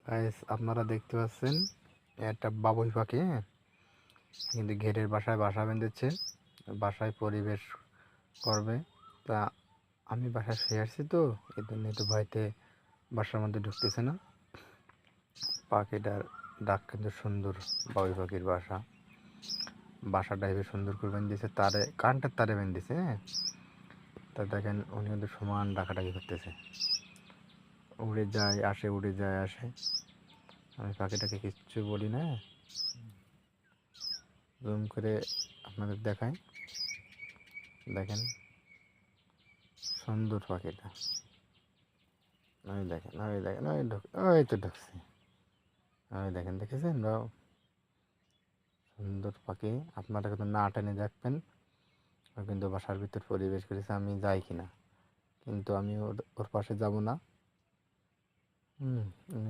Guys আপনারা দেখতে পাচ্ছেন একটা বাবুই পাখি, হ্যাঁ, কিন্তু ঘেরের বাসায় বাসা বেঁধেছে, বাসায় পরিবেশ করবে। তা আমি বাসায় শুয়ে আসছি, তো এই জন্য তো ভয়তে বাসার মধ্যে ঢুকতেছে না। পাখিটার ডাক কিন্তু সুন্দর, বাবুই পাখির বাসাটা এবার সুন্দর করে বেঁধেছে, তারে কানটার তারে বেঁধেছে, হ্যাঁ। তা দেখেন উনি কিন্তু সমান ডাকাডাকি করতেছে, উড়ে যায় আসে, উড়ে যায় আসে। আমি পাখিটাকে কিচ্ছু বলি না, জুম করে আপনাদের দেখাই। দেখেন সুন্দর পাখিটা, ওই দেখেন, ওই দেখেন, ওই তো ঢুকছে, ওই দেখেন, দেখেছেন বাবু? সুন্দর পাখি। আপনারা কিন্তু না টেনে দেখবেন, ও কিন্তু বাসার ভিতর পরিবেশ করেছে, আমি যাই কিনা, কিন্তু আমি ওর পাশে যাব না।